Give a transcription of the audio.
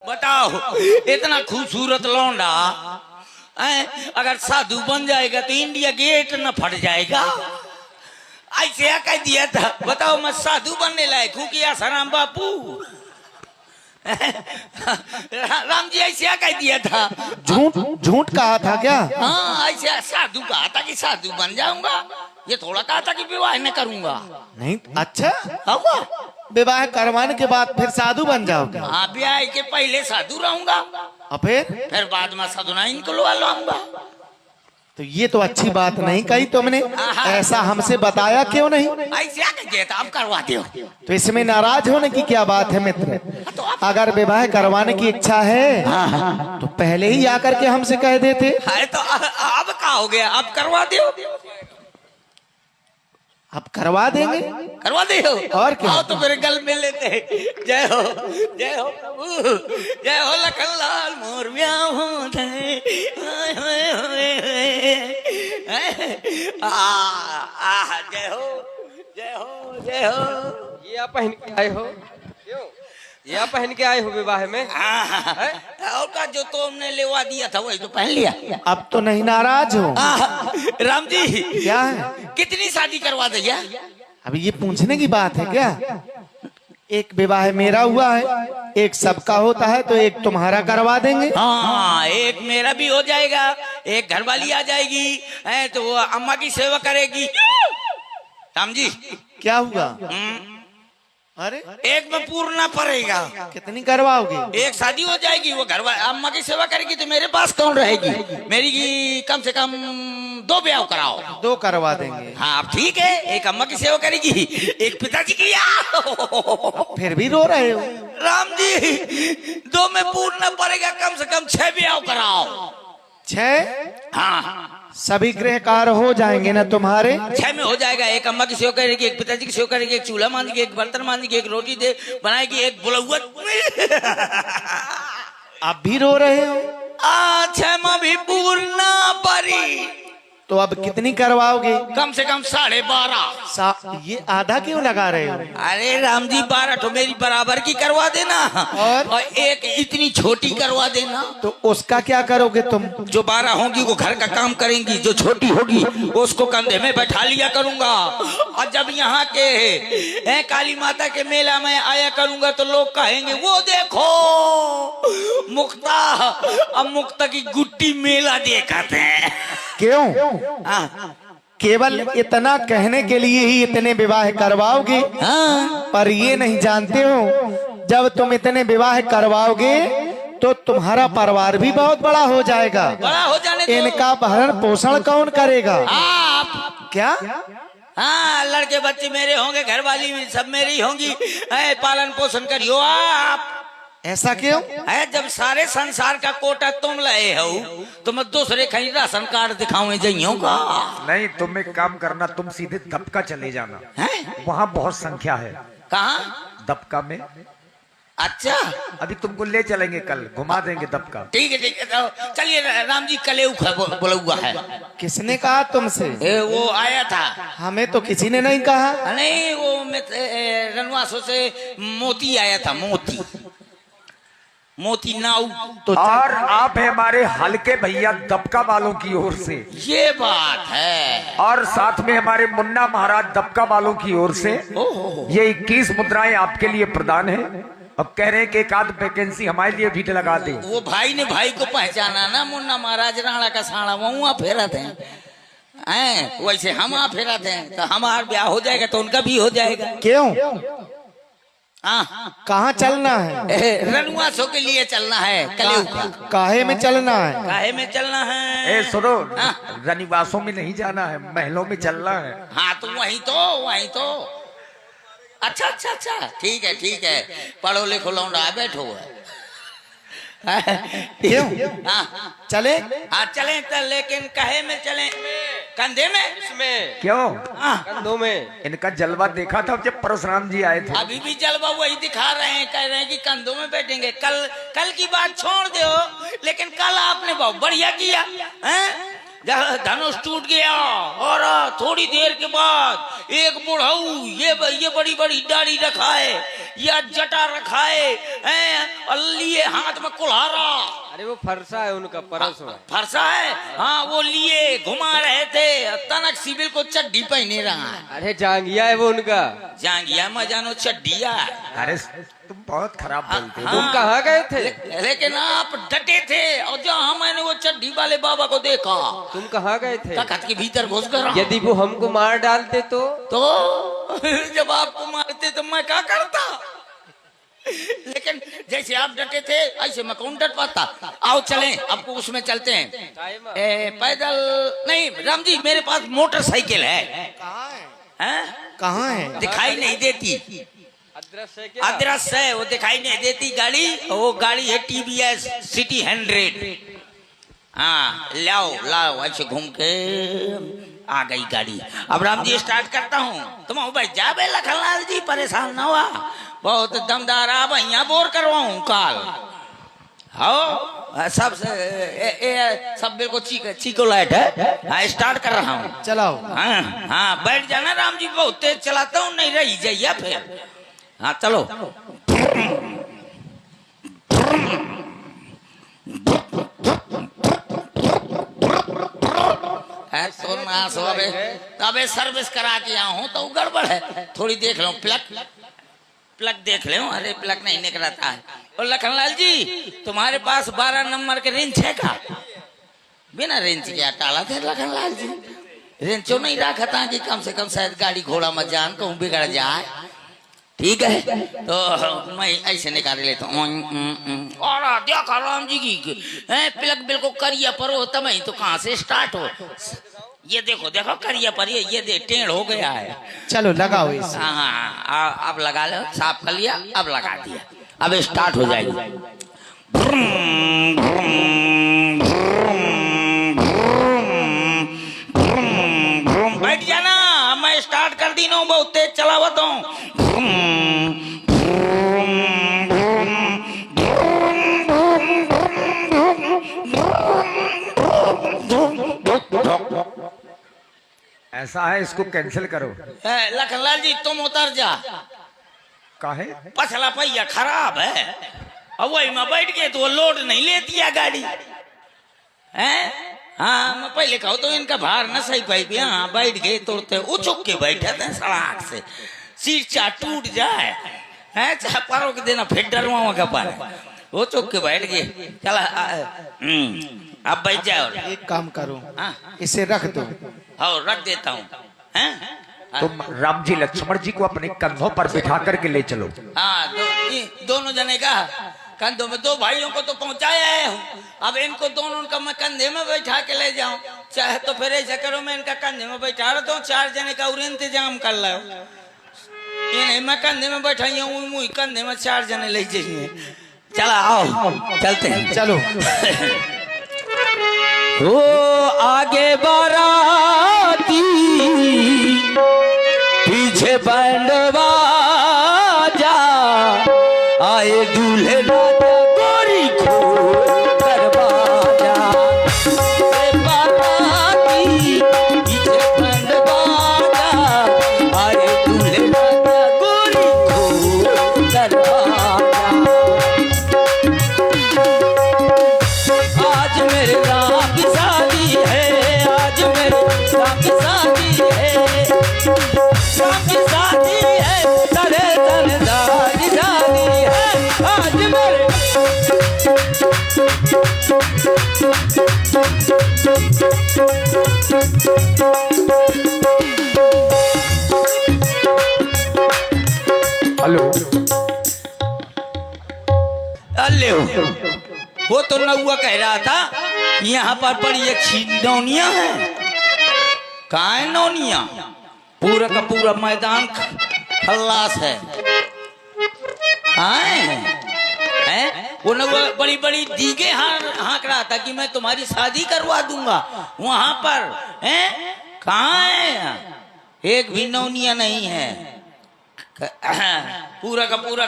बताओ इतना खूबसूरत लौंडा अगर साधु बन जाएगा तो इंडिया गेट न फट जाएगा। ऐसे कह दिया था। बताओ मैं साधु बनने लायक हूँ कि आसाराम बापू? राम जी ऐसे कह दिया था। झूठ झूठ कहा था क्या? हाँ ऐसे साधु कहा था कि साधु बन जाऊंगा। ये थोड़ा कहा था कि विवाह न करूंगा। नहीं अच्छा होगा, विवाह करवाने के बाद फिर साधु बन जाओगे? हाँ ब्याह के पहले साधु रहूंगा और फिर बाद में साधुना इनको लगा लूंगा। तो ये तो अच्छी बात नहीं कही तुमने, ऐसा हमसे बताया क्यों नहीं? ऐसे कह था अब करवा दो। तो इसमें नाराज होने की क्या बात है मित्र? अगर विवाह करवाने की इच्छा है तो पहले ही आकर के हमसे कह देते। तो अब क्या हो गया, अब करवा दो। अब करवा देंगे, करवा दे हो। और क्या? आओ तो मेरे गल में लेते हैं। जय हो प्रभु, जय हो लखनलाल मोर ब्याह हो जय हो जय हो जय हो। ये आप पहन के आए हो? क्यों ये आप पहन के आए हो विवाह में? और का जो तुमने लेवा दिया था वही तो पहन लिया। अब तो नहीं नाराज हो? राम जी क्या है? कितनी शादी करवा दिया? अभी ये पूछने की बात है क्या? एक विवाह मेरा हुआ है, एक सबका होता है, तो एक तुम्हारा करवा देंगे। हाँ एक मेरा भी हो जाएगा, एक घरवाली आ जाएगी तो वो अम्मा की सेवा करेगी। राम जी क्या हुआ? अरे एक में पूर्ण पड़ेगा। कितनी करवाओगे? एक शादी हो जाएगी, वो घर अम्मा की सेवा करेगी तो मेरे पास कौन रहेगी? मेरी कम से कम 2 ब्याह कराओ। 2 करवा देंगे। हाँ अब ठीक है, एक अम्मा की सेवा करेगी, एक पिताजी की। फिर भी रो रहे हो? राम जी 2 में पूर्ण पड़ेगा, कम से कम 6 ब्याह कराओ। 6? हाँ सभी गृह कार्य हो जाएंगे ना तुम्हारे? 6 में हो जाएगा। एक अम्मा की सेवा करेगी, एक पिताजी की सेवा करेगी, एक चूल्हा मांजेगी, एक बर्तन मांजेगी, एक रोटी दे बनाएगी, एक बुलौआ। अब भी रो रहे हो? 6 में भी पूर्ण परी। तो अब कितनी करवाओगे? कम से कम 12.5। ये आधा क्यों लगा रहे हो? अरे राम जी 12 तो मेरी बराबर की करवा देना और एक इतनी छोटी करवा देना। तो उसका क्या करोगे तुम? जो 12 होगी वो घर का काम करेंगी, जो छोटी होगी उसको कंधे में बैठा लिया करूंगा। और जब यहाँ के काली माता के मेला में आया करूंगा तो लोग कहेंगे वो देखो मुक्ता, अब मुक्ता की गुट्टी मेला देखते हैं। क्यों? केवल इतना कहने के लिए ही इतने विवाह करवाओगे? पर ये नहीं जानते हो जब तुम इतने विवाह करवाओगे तो तुम्हारा परिवार भी बहुत बड़ा हो जाएगा। बड़ा हो जाने दो। इनका भरण पोषण कौन करेगा? आप। क्या? हाँ लड़के बच्चे मेरे होंगे, घरवाली सब मेरी होंगी, पालन पोषण करियो आप। ऐसा क्यों? जब सारे संसार का कोटा तुम लाए हो तो मैं दूसरे कहीं राशन कार्ड दिखाऊं जाइयों का? नहीं, तुम एक काम करना, तुम सीधे दबका चले जाना। वहाँ बहुत संख्या है। कहाँ? दबका में। अच्छा अभी तुमको ले चलेंगे, कल घुमा देंगे दबका। ठीक है तो चलिए। राम जी कलेऊ बोला हुआ है। किसने कहा तुमसे? वो आया था। हमें तो किसी ने नहीं कहा। नहीं वो रनवासों से मोती आया था, मोती नाऊ। तो और आप है हमारे हल्के भैया दबका वालों की ओर से। ये बात है। और साथ में हमारे मुन्ना महाराज दबका वालों की ओर से ये 21 मुद्राएं आपके लिए प्रदान है। अब कह रहे हैं कि एक आध वैकेंसी हमारे लिए भी लगा दे। वो भाई ने भाई को पहचाना ना, मुन्ना महाराज राणा का साड़ा वहाँ फेरत हैं, वैसे हम वहाँ फेरत हैं तो हमारा ब्याह हो जाएगा तो उनका भी हो जाएगा। क्यों? कहाँ चलना है? रनुआसों के लिए चलना है। कलेऊ का काहे में चलना है? काहे में चलना है? सुनो, रनिवासों में नहीं जाना है, महलों में चलना है। हाँ तो वही तो। अच्छा ठीक है पढ़ो लिखो लौंडा बैठो। क्यों? चले? हाँ चले तो, लेकिन कहे में चले? कंधे में? इसमें क्यों? कंधों में। इनका जलवा देखा था जब परशुराम जी आए थे। अभी भी जलवा वही दिखा रहे हैं, कह रहे हैं कि कंधों में बैठेंगे। कल की बात छोड़ दो, लेकिन कल आपने बहुत बढ़िया किया। धनुष टूट गया और थोड़ी देर के बाद एक बुढ़ऊ ये बड़ी बड़ी दाढ़ी रखा है, या जटा रखाए और लिए हाथ में कुल्हारा। अरे वो फरसा है उनका, परस है। फरसा है, हाँ वो लिए घुमा रहे थे। तनक सिविल को चड्डी पहने रहा है। अरे जांगिया है वो उनका। जांगिया में जानो चड्डिया। अरे तुम बहुत खराब बोलते हो। तुम कहाँ गए थे? लेकिन आप डटे थे और जहाँ मैंने वो चड्डी वाले बाबा को देखा। तुम कहाँ गए थे? तखत के भीतर घुस गया। यदि वो हमको मार डालते तो जब आपको मारते तो मैं क्या करता? लेकिन जैसे आप डटे थे ऐसे मैं कौन डट पाता। आओ चलें, आपको उसमें चलते हैं। पैदल नहीं राम जी, मेरे पास मोटरसाइकिल है। कहाँ है? दिखाई नहीं देती। अदृश्य है क्या? अदृश्य है, वो दिखाई नहीं देती गाड़ी। वो गाड़ी है TVS सिटी 100। हाँ लाओ लाओ, ऐसे घूम के आ गई गाड़ी। अब राम जी स्टार्ट करता हूँ। तुम भाई जा बे लखनलाल जी, परेशान ना हुआ। बहुत दमदार। अब यहाँ बोर करवाऊँ काल। हो सब सब बिल्कुल चीको लाइट है। हाँ स्टार्ट कर रहा हूँ। चलाओ। हाँ हाँ बैठ जाना राम जी, बहुत तेज चलाता हूँ, नहीं रही जाइए फिर। हाँ चलो। अबे सर्विस करा के यहाँ हूँ तो गड़बड़ है। थोड़ी देख लो प्लग देख लो। अरे प्लग नहीं निकलता है। और लखनलाल जी तुम्हारे पास 12 नंबर के रेंज है का? बिना रेंज के टाला थे लखनलाल जी। रेंचो नहीं रखा था कि कम से कम शायद गाड़ी घोड़ा मत जान कहूँ बिगड़ जाए। ठीक है तो मैं ऐसे निकाल लेता हूँ। और देखा राम जी की प्लग बिल्कुल करिया पर हो तब ही तो कहाँ से स्टार्ट हो। ये देखो देखो करिया पर ये दे टेढ़ हो गया है। चलो लगाओ इसे। हाँ अब लगा लो, साफ कर लिया, अब लगा दिया। अब स्टार्ट हो जाएगी। बैठ जाना, मैं स्टार्ट कर दी ना, बहुत तेज चलावत हूँ। ऐसा है, इसको कैंसिल करो। लखनलाल जी तुम उतर जा। काहे? पछला पहिया खराब है। अब वही मैं बैठ गए तो वो लोड नहीं लेती है गाड़ी है। हाँ मैं पहले कहूँ तो इनका भार न सही पाई। हाँ बैठ गए तो उछुक के बैठे थे सड़क से, सीट चार टूट जाए है चाहे पारों के देना फिर डरवा का पार वो चुक के बैठ गए। चला अब बैठ जाओ। एक काम करो, हाँ इसे रख दो। हाँ रख देता हूँ। तुम राम जी लक्ष्मण जी को अपने कंधों पर बिठा करके ले चलो। हाँ दोनों जने का कंधों में, 2 भाइयों को तो पहुंचाया हूँ। अब इनको दोनों का मैं कंधे में बैठा के ले जाऊं। चाहे तो फिर ऐसा करो मैं इनका कंधे में बैठा रहा हूँ, 4 जने का और इंतजाम कर लो। ये नहीं मैं कंधे में बैठा हूँ, मुझे कंधे में 4 जने ले जाइए। चला आओ चलते हैं। चलो। ओ आगे बाराती पीछे बैंड बाजा, आए दूल्हे राजा गोरी खोल दरवाजा। बाराती पीछे बैंड बाजा, आए दूल्हे राजा गोरी खोल दरवाजा। आज मेरे राम की शादी है, आज मेरे राम की शादी है, राम की शादी है, तरे तन दादी शादी है आज मेरे। हेलो। अल्ले वो तो नौआ कह रहा था यहाँ पर बड़ी अच्छी नौनिया है। कहाँ है नौनिया? पूरा का पूरा मैदान खल्लास है। कहाँ है? वो नौआ बड़ी बड़ी दीगे हाँक रहा था कि मैं तुम्हारी शादी करवा दूंगा वहां पर है। कहाँ है? एक भी नौनिया नहीं है। पूरा का पूरा